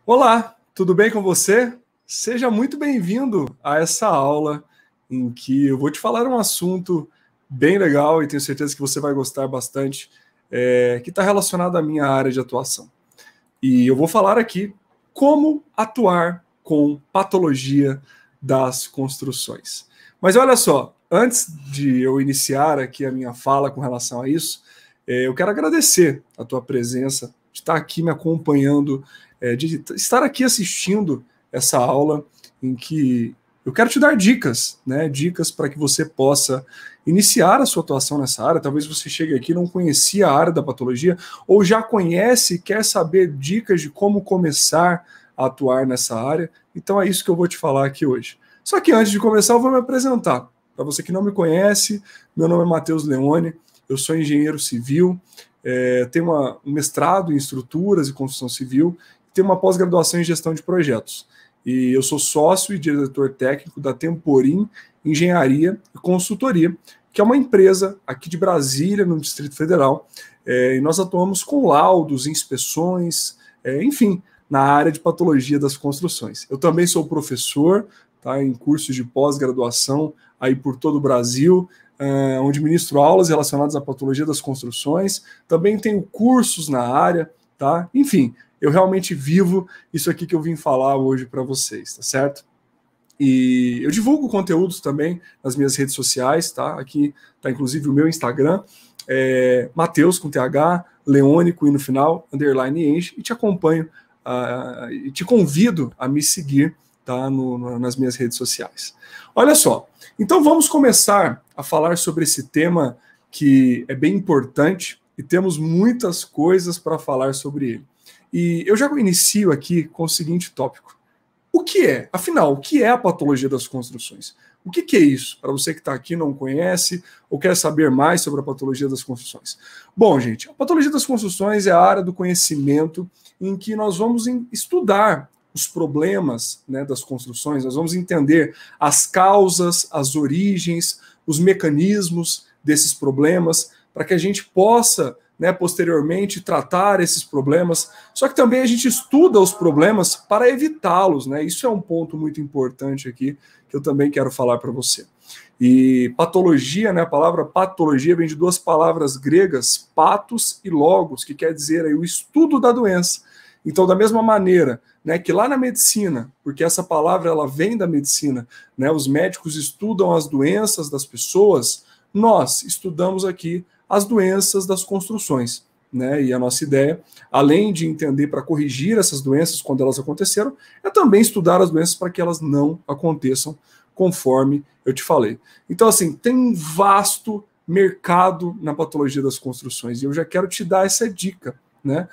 Olá, tudo bem com você? Seja muito bem-vindo a essa aula em que eu vou te falar um assunto bem legal e tenho certeza que você vai gostar bastante, que está relacionado à minha área de atuação. E eu vou falar aqui como atuar com patologia das construções. Mas olha só, antes de eu iniciar aqui a minha fala com relação a isso, eu quero agradecer a tua presença, de estar aqui me acompanhando, de estar aqui assistindo essa aula em que eu quero te dar dicas, né? Dicas para que você possa iniciar a sua atuação nessa área. Talvez você chegue aqui e não conhecia a área da patologia, ou já conhece e quer saber dicas de como começar a atuar nessa área. Então é isso que eu vou te falar aqui hoje. Só que antes de começar, eu vou me apresentar. Para você que não me conhece, meu nome é Matheus Leone, eu sou engenheiro civil, tenho um mestrado em estruturas e construção civil, tenho uma pós-graduação em gestão de projetos. E eu sou sócio e diretor técnico da Temporim Engenharia e Consultoria, que é uma empresa aqui de Brasília, no Distrito Federal, e nós atuamos com laudos, inspeções, enfim, na área de patologia das construções. Eu também sou professor, tá, em cursos de pós-graduação aí por todo o Brasil, onde ministro aulas relacionadas à patologia das construções. Também tenho cursos na área, tá? Enfim, eu realmente vivo isso aqui que eu vim falar hoje para vocês, tá certo? E eu divulgo conteúdos também nas minhas redes sociais, tá? Aqui tá inclusive o meu Instagram, Matheus com TH, Leone com I no final, _enge, e te acompanho, e te convido a me seguir, tá? Nas minhas redes sociais. Olha só, então vamos começar a falar sobre esse tema que é bem importante e temos muitas coisas para falar sobre ele. E eu já inicio aqui com o seguinte tópico. O que é? Afinal, o que é a patologia das construções? O que é isso? Para você que está aqui e não conhece ou quer saber mais sobre a patologia das construções. Bom, gente, a patologia das construções é a área do conhecimento em que nós vamos estudar os problemas, né, das construções, nós vamos entender as causas, as origens, os mecanismos desses problemas, para que a gente possa, né, posteriormente tratar esses problemas, só que também a gente estuda os problemas para evitá-los, né? Isso é um ponto muito importante aqui, que eu também quero falar para você. E patologia, né, a palavra patologia vem de duas palavras gregas, patos e logos, que quer dizer aí, o estudo da doença. Então, da mesma maneira, né, que lá na medicina, porque essa palavra ela vem da medicina, né, os médicos estudam as doenças das pessoas, nós estudamos aqui as doenças das construções, né? E a nossa ideia, além de entender para corrigir essas doenças quando elas aconteceram, é também estudar as doenças para que elas não aconteçam, conforme eu te falei. Então, assim, tem um vasto mercado na patologia das construções, e eu já quero te dar essa dica, né?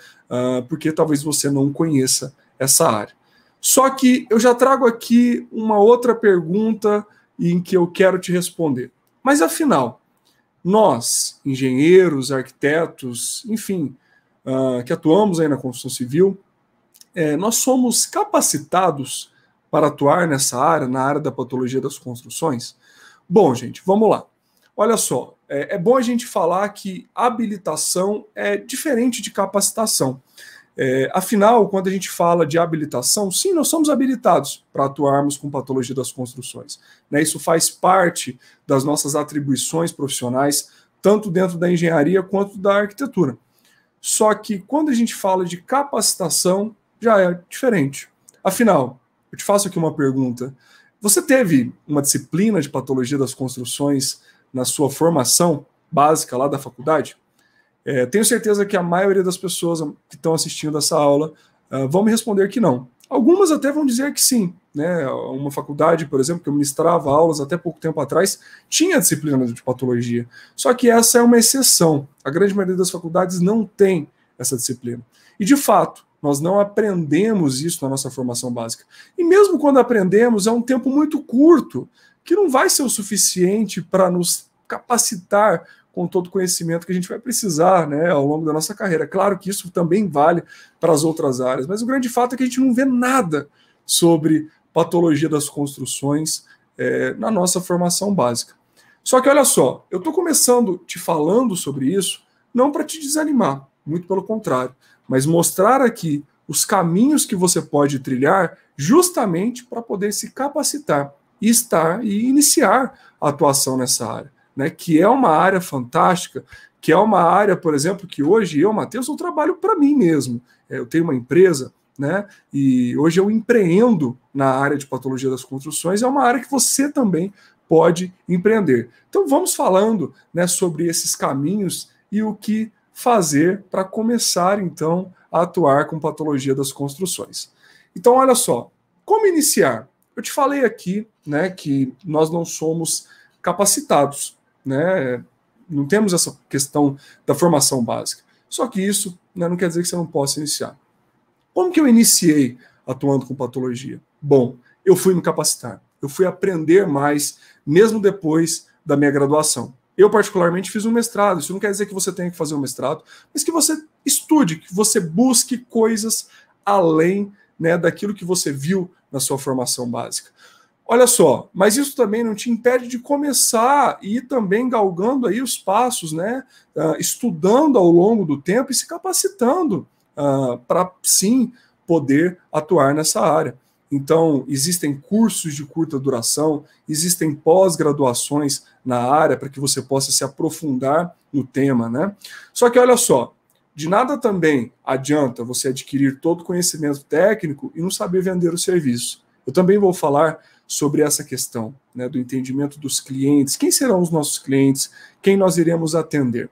Porque talvez você não conheça essa área. Só que eu já trago aqui uma outra pergunta em que eu quero te responder. Mas afinal, nós, engenheiros, arquitetos, enfim, que atuamos aí na construção civil, nós somos capacitados para atuar nessa área, na área da patologia das construções? Bom, gente, vamos lá. Olha só, é bom a gente falar que habilitação é diferente de capacitação. Afinal, quando a gente fala de habilitação, sim, nós somos habilitados para atuarmos com patologia das construções, né? Isso faz parte das nossas atribuições profissionais, tanto dentro da engenharia quanto da arquitetura. Só que quando a gente fala de capacitação, já é diferente. Afinal, eu te faço aqui uma pergunta. Você teve uma disciplina de patologia das construções na sua formação básica lá da faculdade? Tenho certeza que a maioria das pessoas que estão assistindo essa aula vão me responder que não. Algumas até vão dizer que sim, né? Uma faculdade, por exemplo, que eu ministrava aulas até pouco tempo atrás, tinha disciplina de patologia. Só que essa é uma exceção. A grande maioria das faculdades não tem essa disciplina. E, de fato, nós não aprendemos isso na nossa formação básica. E mesmo quando aprendemos, é um tempo muito curto, que não vai ser o suficiente para nos capacitar com todo o conhecimento que a gente vai precisar, né, ao longo da nossa carreira. Claro que isso também vale para as outras áreas, mas o grande fato é que a gente não vê nada sobre patologia das construções na nossa formação básica. Só que olha só, eu estou começando te falando sobre isso não para te desanimar, muito pelo contrário, mas mostrar aqui os caminhos que você pode trilhar justamente para poder se capacitar e iniciar a atuação nessa área, né? Que é uma área fantástica, que é uma área, por exemplo, que hoje eu, Matheus, eu trabalho para mim mesmo. Eu tenho uma empresa, né? E hoje eu empreendo na área de patologia das construções, é uma área que você também pode empreender. Então vamos falando, né, sobre esses caminhos e o que fazer para começar, então, a atuar com patologia das construções. Então, olha só, como iniciar? Eu te falei aqui, né, que nós não somos capacitados, né, não temos essa questão da formação básica. Só que isso, né, não quer dizer que você não possa iniciar. Como que eu iniciei atuando com patologia? Bom, eu fui me capacitar, eu fui aprender mais, mesmo depois da minha graduação. Eu, particularmente, fiz um mestrado. Isso não quer dizer que você tenha que fazer um mestrado, mas que você estude, que você busque coisas além, né, daquilo que você viu na sua formação básica. Olha só, mas isso também não te impede de começar e ir também galgando aí os passos, né, estudando ao longo do tempo e se capacitando para, sim, poder atuar nessa área. Então, existem cursos de curta duração, existem pós-graduações na área para que você possa se aprofundar no tema, né? Só que, olha só, de nada também adianta você adquirir todo o conhecimento técnico e não saber vender o serviço. Eu também vou falar sobre essa questão, né, do entendimento dos clientes, quem serão os nossos clientes, quem nós iremos atender.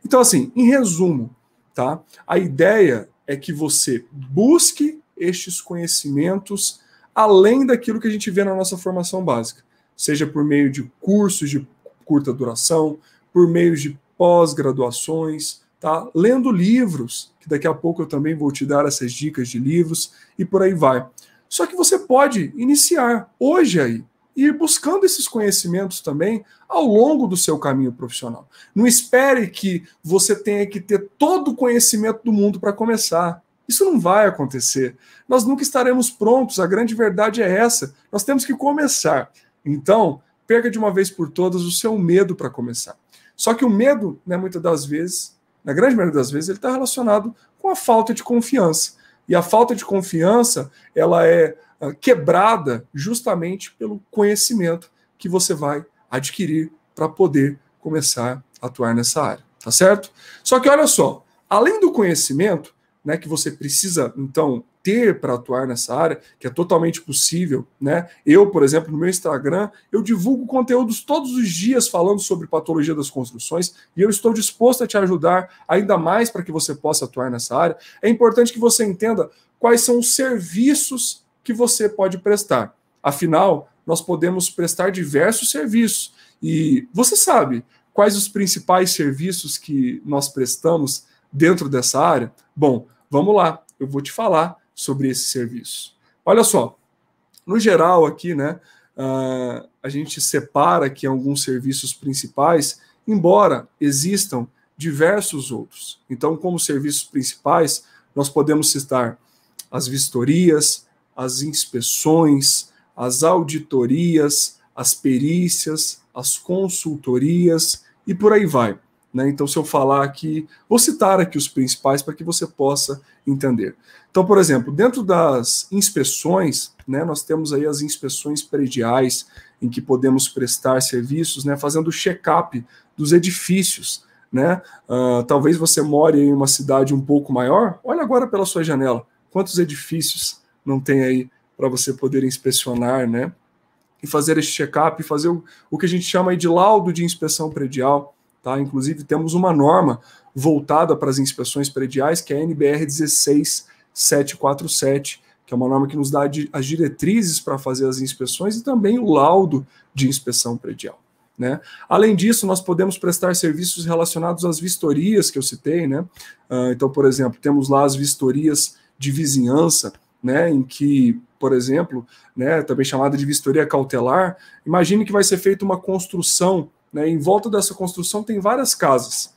Então, assim, em resumo, tá? A ideia é que você busque estes conhecimentos além daquilo que a gente vê na nossa formação básica, seja por meio de cursos de curta duração, por meio de pós-graduações, tá? Lendo livros, que daqui a pouco eu também vou te dar essas dicas de livros, e por aí vai. Só que você pode iniciar hoje aí, e ir buscando esses conhecimentos também ao longo do seu caminho profissional. Não espere que você tenha que ter todo o conhecimento do mundo para começar. Isso não vai acontecer. Nós nunca estaremos prontos, a grande verdade é essa. Nós temos que começar. Então, perca de uma vez por todas o seu medo para começar. Só que o medo, né, muitas das vezes, na grande maioria das vezes, ele está relacionado com a falta de confiança. E a falta de confiança, ela é quebrada justamente pelo conhecimento que você vai adquirir para poder começar a atuar nessa área, tá certo? Só que olha só, além do conhecimento, né, que você precisa, então, ter para atuar nessa área, que é totalmente possível, né? Eu, por exemplo, no meu Instagram, eu divulgo conteúdos todos os dias falando sobre patologia das construções e eu estou disposto a te ajudar ainda mais para que você possa atuar nessa área. É importante que você entenda quais são os serviços que você pode prestar. Afinal, nós podemos prestar diversos serviços. E você sabe quais os principais serviços que nós prestamos dentro dessa área? Bom, vamos lá, eu vou te falar sobre esse serviço. Olha só, no geral aqui, né, a gente separa aqui alguns serviços principais, embora existam diversos outros. Então, como serviços principais, nós podemos citar as vistorias, as inspeções, as auditorias, as perícias, as consultorias e por aí vai. Né? Então, se eu falar aqui, vou citar aqui os principais para que você possa entender. Então, por exemplo, dentro das inspeções, né, nós temos aí as inspeções prediais, em que podemos prestar serviços, né, fazendo o check-up dos edifícios. Né? Talvez você more em uma cidade um pouco maior, olha agora pela sua janela, quantos edifícios não tem aí para você poder inspecionar, né? E fazer esse check-up, fazer o que a gente chama aí de laudo de inspeção predial. Tá? Inclusive, temos uma norma voltada para as inspeções prediais, que é a NBR 16747, que é uma norma que nos dá as diretrizes para fazer as inspeções e também o laudo de inspeção predial. Né? Além disso, nós podemos prestar serviços relacionados às vistorias que eu citei. Né? Então, por exemplo, temos lá as vistorias de vizinhança, né, em que, por exemplo, né, também chamada de vistoria cautelar, imagine que vai ser feita uma construção, né, em volta dessa construção tem várias casas.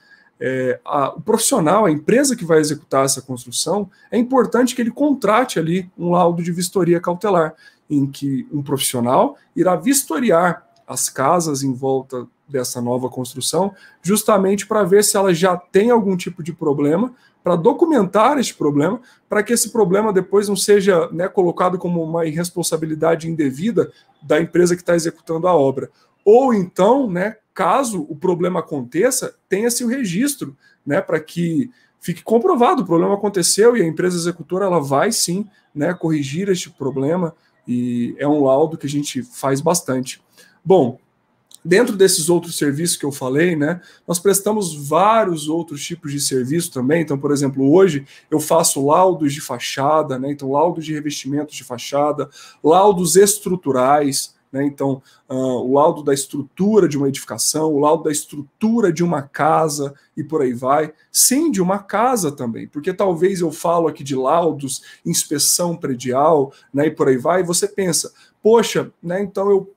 O profissional, a empresa que vai executar essa construção, é importante que ele contrate ali um laudo de vistoria cautelar, em que um profissional irá vistoriar as casas em volta dessa nova construção, justamente para ver se ela já tem algum tipo de problema, para documentar este problema, para que esse problema depois não seja, né, colocado como uma irresponsabilidade indevida da empresa que está executando a obra. Ou então, né, caso o problema aconteça, tenha-se o registro, né, para que fique comprovado, o problema aconteceu e a empresa executora ela vai sim, né, corrigir este problema, e é um laudo que a gente faz bastante. Bom, dentro desses outros serviços que eu falei, né, nós prestamos vários outros tipos de serviço também. Então, por exemplo, hoje eu faço laudos de fachada, né, então laudos de revestimentos de fachada, laudos estruturais, né, então o laudo da estrutura de uma edificação, o laudo da estrutura de uma casa e por aí vai. Sim, de uma casa também, porque talvez eu falo aqui de laudos, inspeção predial, né, e por aí vai, e você pensa, poxa, né, então eu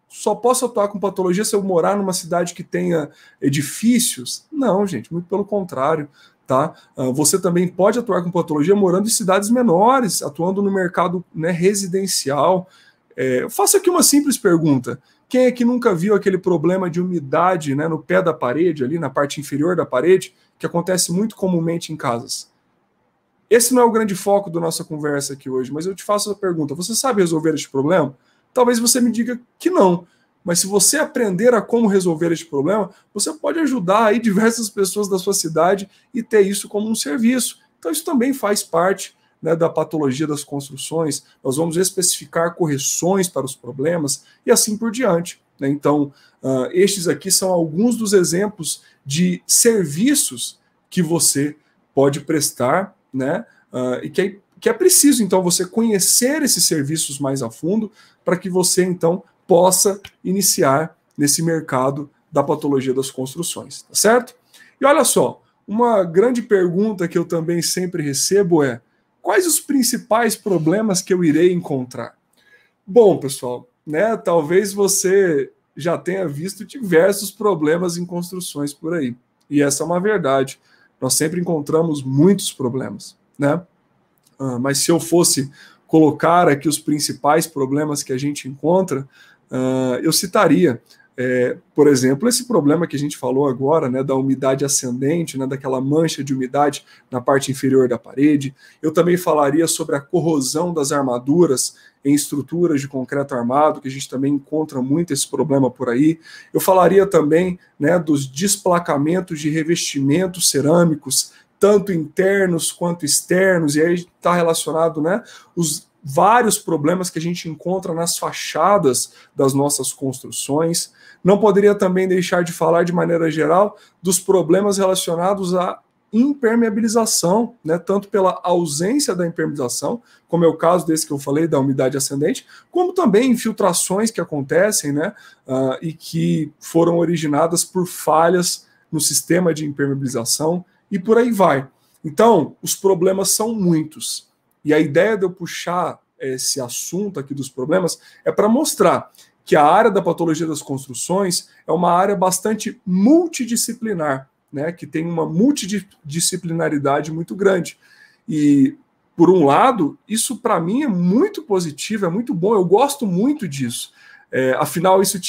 só posso atuar com patologia se eu morar numa cidade que tenha edifícios? Não, gente, muito pelo contrário, tá? Você também pode atuar com patologia morando em cidades menores, atuando no mercado, né, residencial. Eu faço aqui uma simples pergunta. Quem é que nunca viu aquele problema de umidade, né, no pé da parede, ali na parte inferior da parede, que acontece muito comumente em casas? Esse não é o grande foco da nossa conversa aqui hoje, mas eu te faço a pergunta: você sabe resolver este problema? Talvez você me diga que não, mas se você aprender a como resolver este problema, você pode ajudar aí diversas pessoas da sua cidade e ter isso como um serviço. Então isso também faz parte, né, da patologia das construções. Nós vamos especificar correções para os problemas e assim por diante, né? Então, estes aqui são alguns dos exemplos de serviços que você pode prestar, né? E que é preciso, então, você conhecer esses serviços mais a fundo para que você, então, possa iniciar nesse mercado da patologia das construções, tá certo? E olha só, uma grande pergunta que eu também sempre recebo é: quais os principais problemas que eu irei encontrar? Bom, pessoal, né, talvez você já tenha visto diversos problemas em construções por aí, e essa é uma verdade. Nós sempre encontramos muitos problemas, né? Mas se eu fosse colocar aqui os principais problemas que a gente encontra, eu citaria, por exemplo, esse problema que a gente falou agora, né, da umidade ascendente, né, daquela mancha de umidade na parte inferior da parede. Eu também falaria sobre a corrosão das armaduras em estruturas de concreto armado, que a gente também encontra muito esse problema por aí. Eu falaria também, né, dos desplacamentos de revestimentos cerâmicos, tanto internos quanto externos, e aí está relacionado, né, os vários problemas que a gente encontra nas fachadas das nossas construções. Não poderia também deixar de falar, de maneira geral, dos problemas relacionados à impermeabilização, né, tanto pela ausência da impermeabilização, como é o caso desse que eu falei, da umidade ascendente, como também infiltrações que acontecem, né, e que foram originadas por falhas no sistema de impermeabilização, e por aí vai. Então, os problemas são muitos. E a ideia de eu puxar esse assunto aqui dos problemas é para mostrar que a área da patologia das construções é uma área bastante multidisciplinar, né, que tem uma multidisciplinaridade muito grande. E, por um lado, isso para mim é muito positivo, é muito bom, eu gosto muito disso. Afinal, isso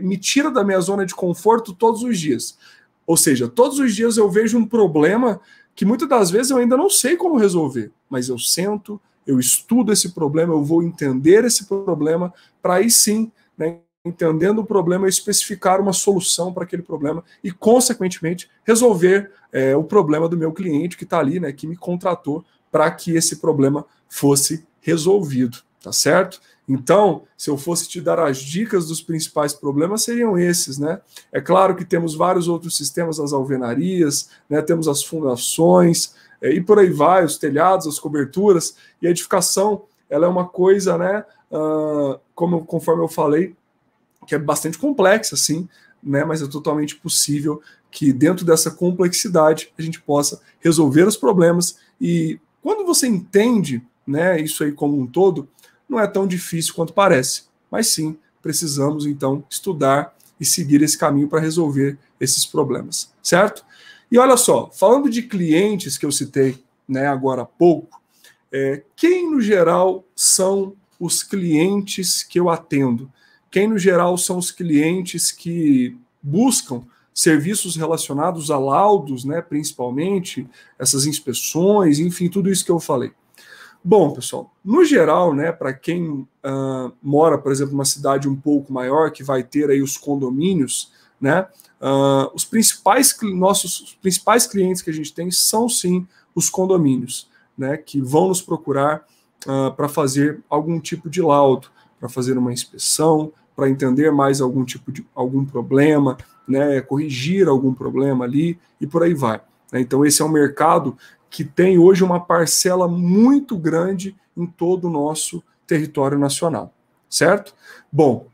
me tira da minha zona de conforto todos os dias. Ou seja, todos os dias eu vejo um problema que muitas das vezes eu ainda não sei como resolver, mas eu sento, eu estudo esse problema, eu vou entender esse problema, para aí sim, né, entendendo o problema, eu especificar uma solução para aquele problema e, consequentemente, resolver o problema do meu cliente que está ali, né, que me contratou para que esse problema fosse resolvido, tá certo? Então, se eu fosse te dar as dicas dos principais problemas, seriam esses, né? É claro que temos vários outros sistemas, as alvenarias, né? Temos as fundações, e por aí vai, os telhados, as coberturas, e a edificação, ela é uma coisa, né? Conforme eu falei, que é bastante complexa, sim, né? Mas é totalmente possível que dentro dessa complexidade a gente possa resolver os problemas, e quando você entende, né, isso aí como um todo, não é tão difícil quanto parece, mas sim, precisamos então estudar e seguir esse caminho para resolver esses problemas, certo? E olha só, falando de clientes que eu citei, né, agora há pouco, quem no geral são os clientes que eu atendo? Quem no geral são os clientes que buscam serviços relacionados a laudos, né, principalmente, essas inspeções, enfim, tudo isso que eu falei. Bom, pessoal, no geral, né, para quem mora, por exemplo, numa cidade um pouco maior, que vai ter aí os condomínios, né, os principais clientes que a gente tem são, sim, os condomínios, né, que vão nos procurar para fazer algum tipo de laudo, para fazer uma inspeção, para entender mais algum problema, né, corrigir algum problema ali e por aí vai. Então, esse é um mercado que tem hoje uma parcela muito grande em todo o nosso território nacional, certo? Bom,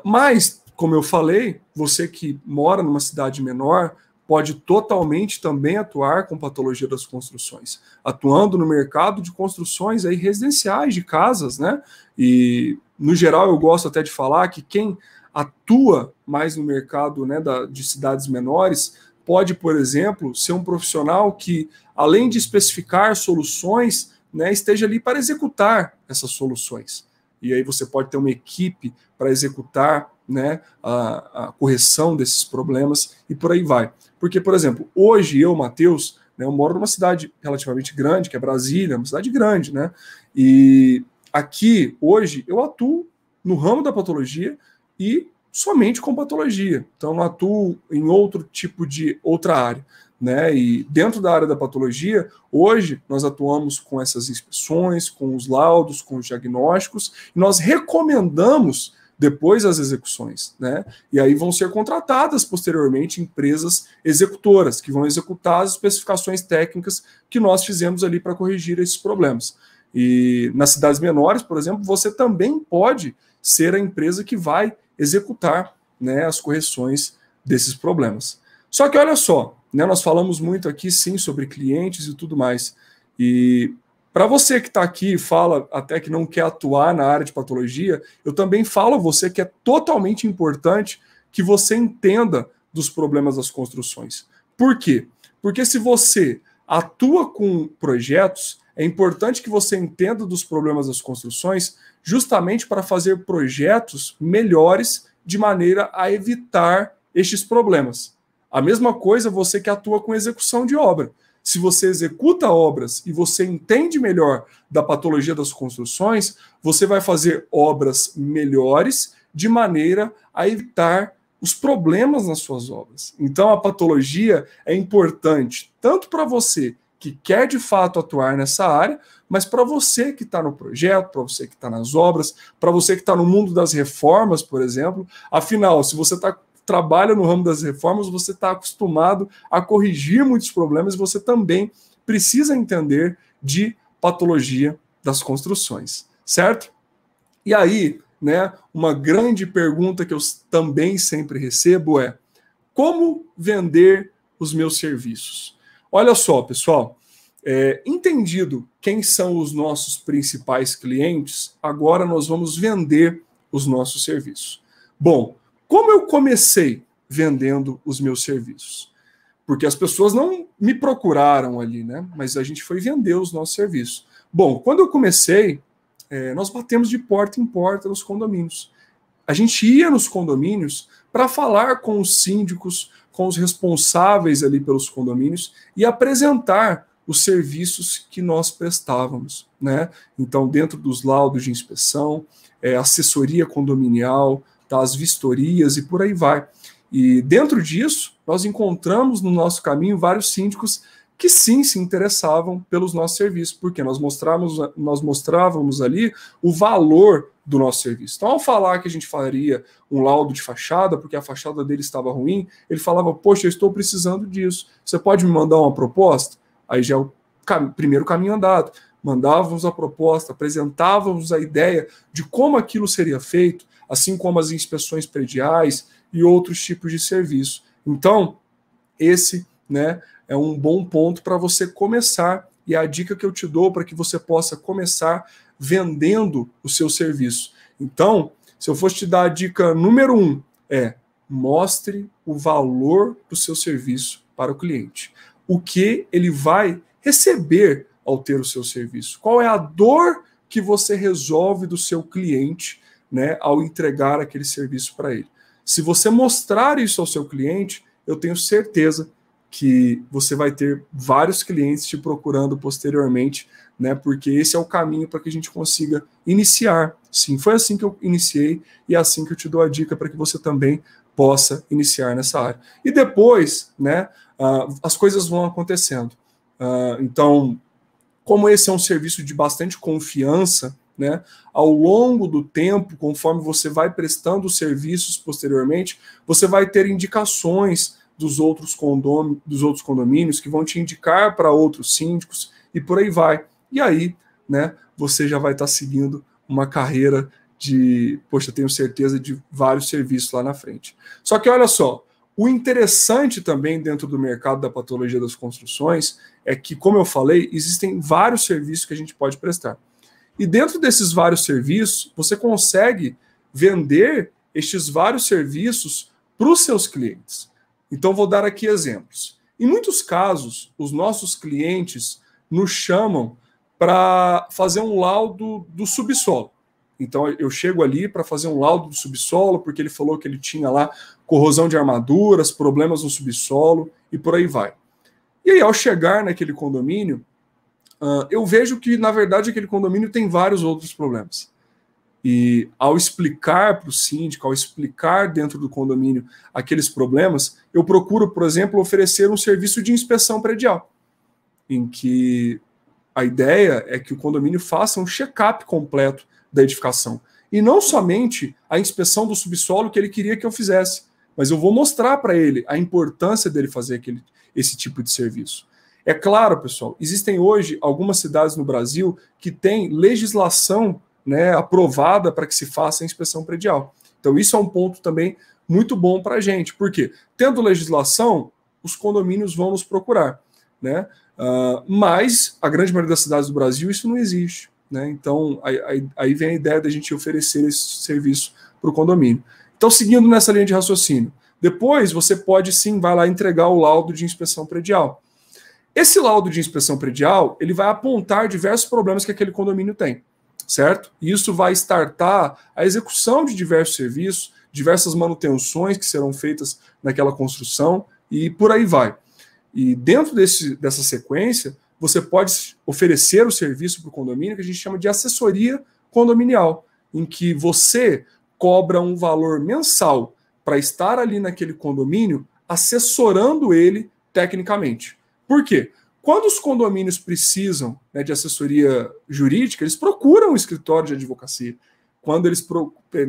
mas, como eu falei, você que mora numa cidade menor pode totalmente também atuar com patologia das construções, atuando no mercado de construções aí residenciais, de casas, né? E, no geral, eu gosto até de falar que quem atua mais no mercado, né, de cidades menores pode, por exemplo, ser um profissional que, além de especificar soluções, né, esteja ali para executar essas soluções. E aí você pode ter uma equipe para executar, né, a correção desses problemas e por aí vai. Porque, por exemplo, hoje eu, Matheus, né, eu moro numa cidade relativamente grande, que é Brasília, uma cidade grande, né? E aqui, hoje, eu atuo no ramo da patologia e somente com patologia. Então, não atuo em outra área, né? E dentro da área da patologia, hoje nós atuamos com essas inspeções, com os laudos, com os diagnósticos, e nós recomendamos depois as execuções, né? E aí vão ser contratadas posteriormente empresas executoras, que vão executar as especificações técnicas que nós fizemos ali para corrigir esses problemas. E nas cidades menores, por exemplo, você também pode ser a empresa que vai executar, né, as correções desses problemas. Só que olha só, né, nós falamos muito aqui, sim, sobre clientes e tudo mais. E para você que está aqui e fala até que não quer atuar na área de patologia, eu também falo a você que é totalmente importante que você entenda dos problemas das construções. Por quê? Porque se você atua com projetos, é importante que você entenda dos problemas das construções justamente para fazer projetos melhores de maneira a evitar estes problemas. A mesma coisa você que atua com execução de obra. Se você executa obras e você entende melhor da patologia das construções, você vai fazer obras melhores de maneira a evitar os problemas nas suas obras. Então, a patologia é importante tanto para você que quer de fato atuar nessa área, mas para você que está no projeto, para você que está nas obras, para você que está no mundo das reformas, por exemplo. Afinal, se você trabalha no ramo das reformas, você está acostumado a corrigir muitos problemas, você também precisa entender de patologia das construções, certo? E aí, né, uma grande pergunta que eu também sempre recebo é: como vender os meus serviços? Olha só, pessoal, entendido quem são os nossos principais clientes, agora nós vamos vender os nossos serviços. Bom, como eu comecei vendendo os meus serviços? Porque as pessoas não me procuraram ali, né? Mas a gente foi vender os nossos serviços. Bom, quando eu comecei, nós batemos de porta em porta nos condomínios. A gente ia nos condomínios para falar com os síndicos, com os responsáveis ali pelos condomínios e apresentar os serviços que nós prestávamos, né? Então, dentro dos laudos de inspeção, assessoria condominial, as vistorias e por aí vai. E dentro disso, nós encontramos no nosso caminho vários síndicos que sim se interessavam pelos nossos serviços, porque nós mostrávamos ali o valor do nosso serviço. Então, ao falar que a gente faria um laudo de fachada, porque a fachada dele estava ruim, ele falava: poxa, eu estou precisando disso, você pode me mandar uma proposta? Aí já é o primeiro caminho andado. Mandávamos a proposta, apresentávamos a ideia de como aquilo seria feito, assim como as inspeções prediais e outros tipos de serviço. Então, esse, né, é um bom ponto para você começar, e a dica que eu te dou para que você possa começar vendendo o seu serviço. Então, se eu fosse te dar a dica número 1, mostre o valor do seu serviço para o cliente. O que ele vai receber ao ter o seu serviço? Qual é a dor que você resolve do seu cliente, né, ao entregar aquele serviço para ele? Se você mostrar isso ao seu cliente, eu tenho certeza que você vai ter vários clientes te procurando posteriormente, né? Porque esse é o caminho para que a gente consiga iniciar. Sim, foi assim que eu iniciei e é assim que eu te dou a dica para que você também possa iniciar nessa área. E depois, né, as coisas vão acontecendo. Então, como esse é um serviço de bastante confiança, né, ao longo do tempo, conforme você vai prestando os serviços posteriormente, você vai ter indicações dos outros condomínios que vão te indicar para outros síndicos e por aí vai. E aí, né, você já vai estar seguindo uma carreira de, poxa, tenho certeza, de vários serviços lá na frente. Só que olha só, o interessante também dentro do mercado da patologia das construções é que, como eu falei, existem vários serviços que a gente pode prestar. E dentro desses vários serviços, você consegue vender estes vários serviços para os seus clientes. Então, vou dar aqui exemplos. Em muitos casos, os nossos clientes nos chamam para fazer um laudo do subsolo. Então, eu chego ali para fazer um laudo do subsolo, porque ele falou que ele tinha lá corrosão de armaduras, problemas no subsolo e por aí vai. E aí, ao chegar naquele condomínio, eu vejo que, na verdade, aquele condomínio tem vários outros problemas. E ao explicar para o síndico, ao explicar dentro do condomínio aqueles problemas, eu procuro, por exemplo, oferecer um serviço de inspeção predial, em que a ideia é que o condomínio faça um check-up completo da edificação. E não somente a inspeção do subsolo que ele queria que eu fizesse, mas eu vou mostrar para ele a importância dele fazer esse tipo de serviço. É claro, pessoal, existem hoje algumas cidades no Brasil que têm legislação, né, aprovada para que se faça a inspeção predial. Então isso é um ponto também muito bom para a gente, porque tendo legislação, os condomínios vão nos procurar, né? Mas a grande maioria das cidades do Brasil isso não existe, né? Então aí vem a ideia da gente oferecer esse serviço para o condomínio. Então, seguindo nessa linha de raciocínio, depois você pode sim, vai lá entregar o laudo de inspeção predial. Esse laudo de inspeção predial, ele vai apontar diversos problemas que aquele condomínio tem, certo? E isso vai startar a execução de diversos serviços, diversas manutenções que serão feitas naquela construção e por aí vai. E dentro dessa sequência, você pode oferecer o serviço para o condomínio que a gente chama de assessoria condominial, em que você cobra um valor mensal para estar ali naquele condomínio assessorando ele tecnicamente. Por quê? Quando os condomínios precisam, né, de assessoria jurídica, eles procuram um escritório de advocacia. Quando eles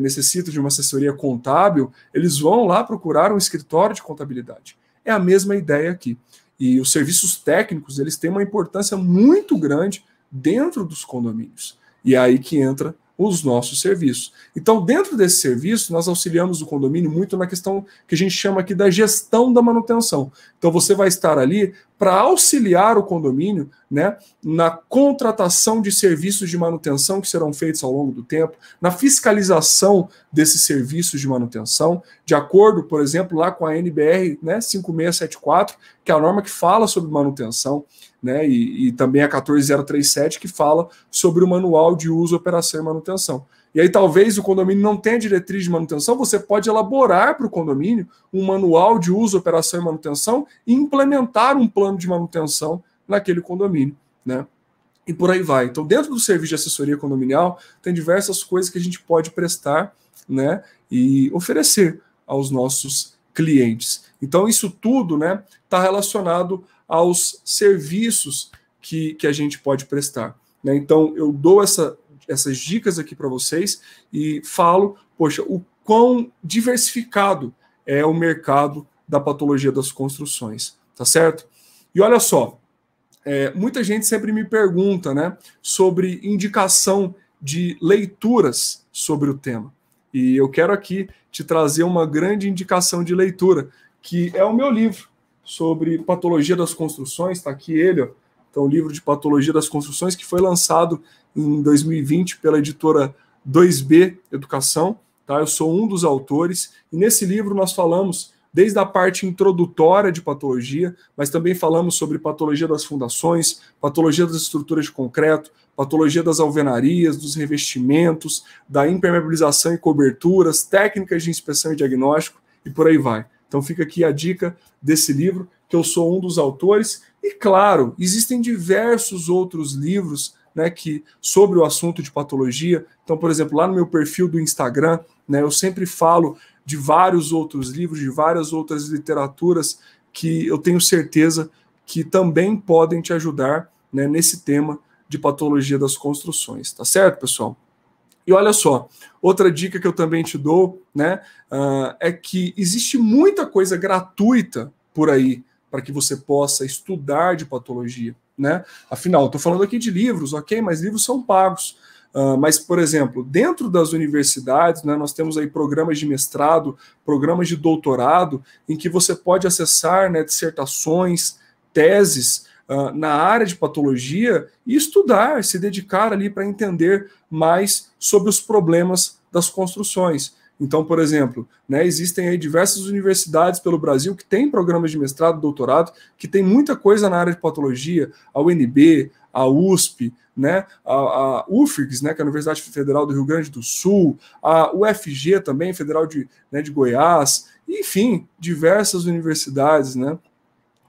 necessitam de uma assessoria contábil, eles vão lá procurar um escritório de contabilidade. É a mesma ideia aqui. E os serviços técnicos, eles têm uma importância muito grande dentro dos condomínios. E é aí que entra os nossos serviços. Então, dentro desse serviço, nós auxiliamos o condomínio muito na questão que a gente chama aqui da gestão da manutenção. Então, você vai estar ali para auxiliar o condomínio, né, na contratação de serviços de manutenção que serão feitos ao longo do tempo, na fiscalização desses serviços de manutenção, de acordo, por exemplo, lá com a NBR, né, 5674, que é a norma que fala sobre manutenção, né, e também a 14037, que fala sobre o manual de uso, operação e manutenção. E aí talvez o condomínio não tenha diretriz de manutenção, você pode elaborar para o condomínio um manual de uso, operação e manutenção e implementar um plano de manutenção naquele condomínio, né? E por aí vai. Então, dentro do serviço de assessoria condominial, tem diversas coisas que a gente pode prestar, né, e oferecer aos nossos clientes. Então, isso tudo, né, está relacionado aos serviços que a gente pode prestar, né? Então, eu dou essas dicas aqui para vocês e falo, poxa, o quão diversificado é o mercado da patologia das construções, tá certo? E olha só, muita gente sempre me pergunta, né, sobre indicação de leituras sobre o tema. E eu quero aqui te trazer uma grande indicação de leitura, que é o meu livro sobre patologia das construções, está aqui ele, ó. Então, o livro de patologia das construções, que foi lançado em 2020 pela editora 2B Educação, tá? Eu sou um dos autores, e nesse livro nós falamos desde a parte introdutória de patologia, mas também falamos sobre patologia das fundações, patologia das estruturas de concreto, patologia das alvenarias, dos revestimentos, da impermeabilização e coberturas, técnicas de inspeção e diagnóstico e por aí vai. Então fica aqui a dica desse livro, que eu sou um dos autores, e claro, existem diversos outros livros, né, sobre o assunto de patologia. Então, por exemplo, lá no meu perfil do Instagram, né, eu sempre falo de vários outros livros, de várias outras literaturas que eu tenho certeza que também podem te ajudar, né, nesse tema de patologia das construções, tá certo, pessoal? E olha só, outra dica que eu também te dou, né, é que existe muita coisa gratuita por aí para que você possa estudar de patologia, né? Afinal, estou falando aqui de livros, ok? Mas livros são pagos. Mas, por exemplo, dentro das universidades, né, nós temos aí programas de mestrado, programas de doutorado, em que você pode acessar, né, dissertações, teses, na área de patologia e estudar, se dedicar ali para entender mais sobre os problemas das construções. Então, por exemplo, né, existem aí diversas universidades pelo Brasil que têm programas de mestrado, doutorado, que tem muita coisa na área de patologia, a UNB, a USP, né, a UFRGS, né, que é a Universidade Federal do Rio Grande do Sul, a UFG também, Federal de Goiás, enfim, diversas universidades, né,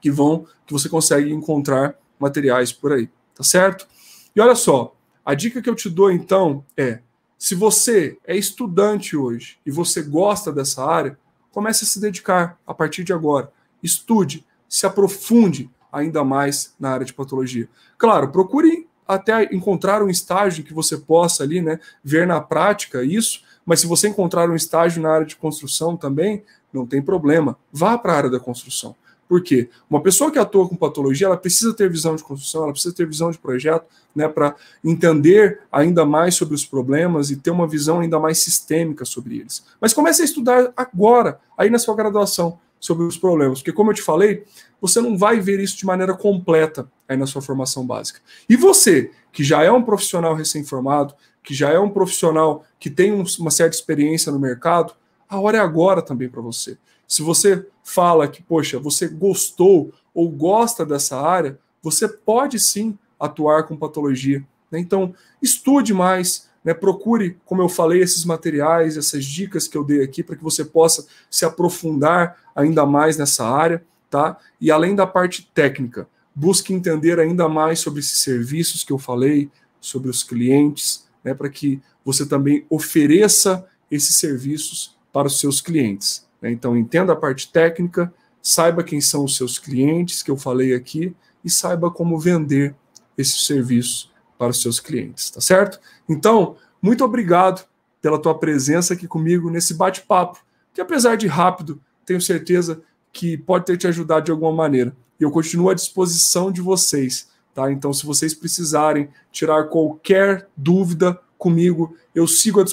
que você consegue encontrar materiais por aí, tá certo? E olha só, a dica que eu te dou então é, se você é estudante hoje e você gosta dessa área, comece a se dedicar a partir de agora. Estude, se aprofunde ainda mais na área de patologia. Claro, procure até encontrar um estágio que você possa ali, né, ver na prática isso, mas se você encontrar um estágio na área de construção também, não tem problema, vá para a área da construção. Por quê? Uma pessoa que atua com patologia, ela precisa ter visão de construção, ela precisa ter visão de projeto, né, para entender ainda mais sobre os problemas e ter uma visão ainda mais sistêmica sobre eles. Mas comece a estudar agora, aí na sua graduação, sobre os problemas, porque como eu te falei, você não vai ver isso de maneira completa aí na sua formação básica. E você, que já é um profissional recém-formado, que já é um profissional que tem uma certa experiência no mercado, a hora é agora também para você. Se você fala que, poxa, você gostou ou gosta dessa área, você pode sim atuar com patologia, né? Então, estude mais, né? Procure, como eu falei, esses materiais, essas dicas que eu dei aqui, para que você possa se aprofundar ainda mais nessa área, tá? E além da parte técnica, busque entender ainda mais sobre esses serviços que eu falei, sobre os clientes, né? Para que você também ofereça esses serviços para os seus clientes. Então, entenda a parte técnica, saiba quem são os seus clientes, que eu falei aqui, e saiba como vender esses serviços para os seus clientes, tá certo? Então, muito obrigado pela tua presença aqui comigo nesse bate-papo, que apesar de rápido, tenho certeza que pode ter te ajudado de alguma maneira. E eu continuo à disposição de vocês, tá? Então, se vocês precisarem tirar qualquer dúvida comigo, eu sigo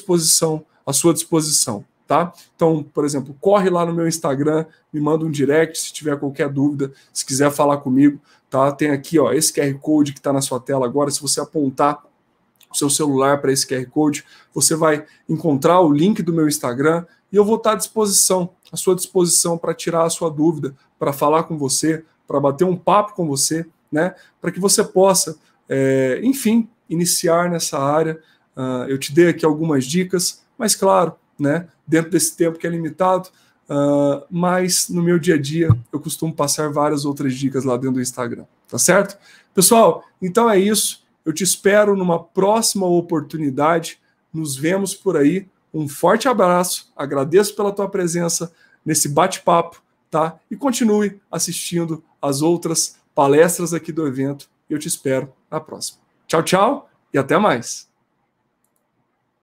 à sua disposição. Tá? Então, por exemplo, corre lá no meu Instagram, me manda um direct se tiver qualquer dúvida, se quiser falar comigo, tá? Tem aqui, ó, esse QR Code que está na sua tela agora. Se você apontar o seu celular para esse QR Code, você vai encontrar o link do meu Instagram e eu vou estar à sua disposição para tirar a sua dúvida, para falar com você, para bater um papo com você, né? Para que você possa, enfim, iniciar nessa área. Eu te dei aqui algumas dicas, mas claro, né, dentro desse tempo que é limitado, mas no meu dia a dia eu costumo passar várias outras dicas lá dentro do Instagram, tá certo? Pessoal, então é isso, eu te espero numa próxima oportunidade, nos vemos por aí, um forte abraço, agradeço pela tua presença nesse bate-papo, tá? E continue assistindo as outras palestras aqui do evento, eu te espero na próxima. Tchau, tchau e até mais!